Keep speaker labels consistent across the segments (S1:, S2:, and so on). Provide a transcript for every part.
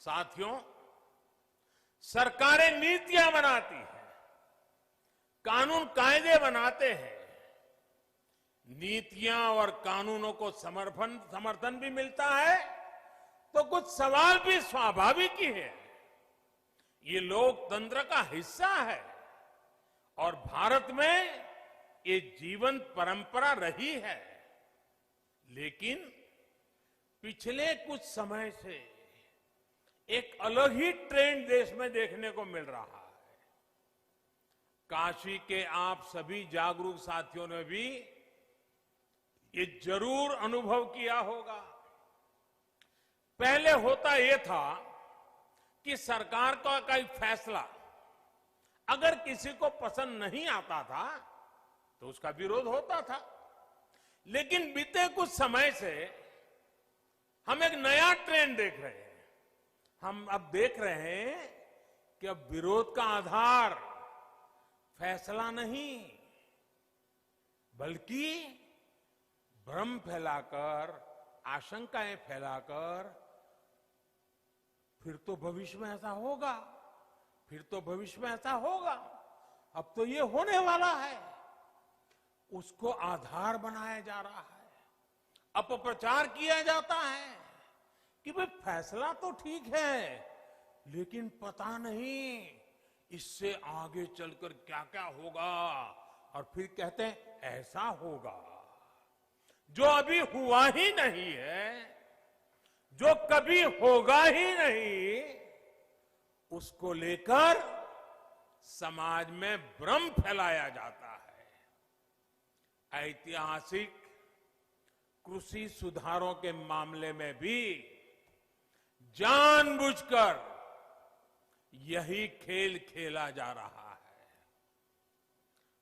S1: साथियों, सरकारें नीतियां बनाती हैं, कानून कायदे बनाते हैं। नीतियां और कानूनों को समर्थन भी मिलता है तो कुछ सवाल भी स्वाभाविक ही है। ये लोकतंत्र का हिस्सा है और भारत में ये जीवंत परंपरा रही है। लेकिन पिछले कुछ समय से एक अलग ही ट्रेंड देश में देखने को मिल रहा है। काशी के आप सभी जागरूक साथियों ने भी ये जरूर अनुभव किया होगा। पहले होता यह था कि सरकार का कोई फैसला अगर किसी को पसंद नहीं आता था तो उसका विरोध होता था। लेकिन बीते कुछ समय से हम एक नया ट्रेंड देख रहे हैं। हम अब देख रहे हैं कि अब विरोध का आधार फैसला नहीं बल्कि भ्रम फैलाकर, आशंकाएं फैलाकर फिर तो भविष्य में ऐसा होगा, फिर तो भविष्य में ऐसा होगा, अब तो ये होने वाला है, उसको आधार बनाया जा रहा है। अपप्रचार किया जाता है कि भाई फैसला तो ठीक है लेकिन पता नहीं इससे आगे चलकर क्या क्या होगा, और फिर कहते हैं ऐसा होगा जो अभी हुआ ही नहीं है, जो कभी होगा ही नहीं, उसको लेकर समाज में भ्रम फैलाया जाता है। ऐतिहासिक कृषि सुधारों के मामले में भी जानबूझकर यही खेल खेला जा रहा है।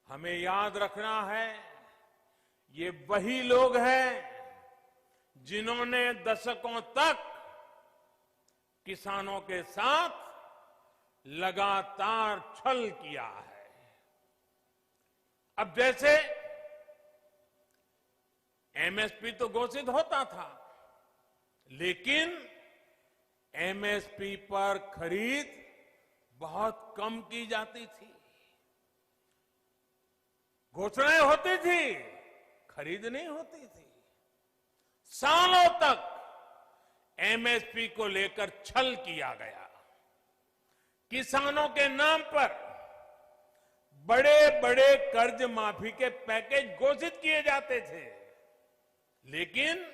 S1: हमें याद रखना है, ये वही लोग हैं जिन्होंने दशकों तक किसानों के साथ लगातार छल किया है। अब जैसे एमएसपी तो घोषित होता था, लेकिन एमएसपी पर खरीद बहुत कम की जाती थी। घोषणाएं होती थी, खरीद नहीं होती थी। सालों तक एमएसपी को लेकर छल किया गया। किसानों के नाम पर बड़े बड़े कर्ज माफी के पैकेज घोषित किए जाते थे, लेकिन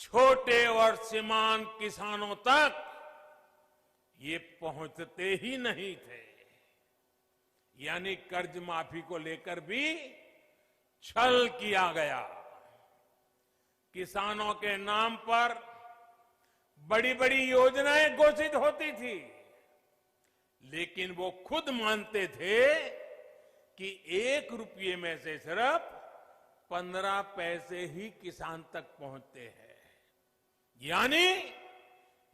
S1: छोटे और सीमांत किसानों तक ये पहुंचते ही नहीं थे। यानी कर्ज माफी को लेकर भी छल किया गया। किसानों के नाम पर बड़ी बड़ी योजनाएं घोषित होती थी, लेकिन वो खुद मानते थे कि 1 रुपये में से सिर्फ 15 पैसे ही किसान तक पहुंचते हैं। यानी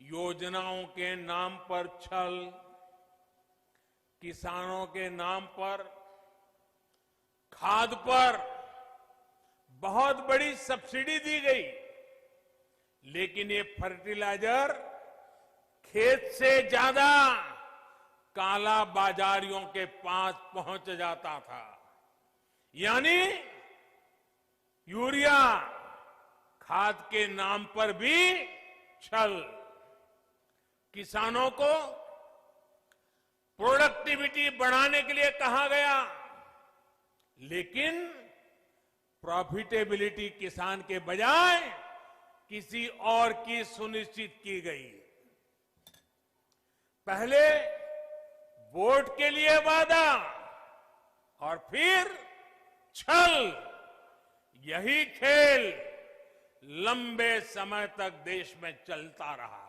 S1: योजनाओं के नाम पर छल, किसानों के नाम पर खाद पर बहुत बड़ी सब्सिडी दी गई, लेकिन ये फर्टिलाइजर खेत से ज्यादा काला बाजारियों के पास पहुंच जाता था। यानी यूरिया खाद के नाम पर भी छल। किसानों को प्रोडक्टिविटी बढ़ाने के लिए कहा गया, लेकिन प्रॉफिटेबिलिटी किसान के बजाय किसी और की सुनिश्चित की गई। पहले वोट के लिए वादा और फिर छल, यही खेल लंबे समय तक देश में चलता रहा।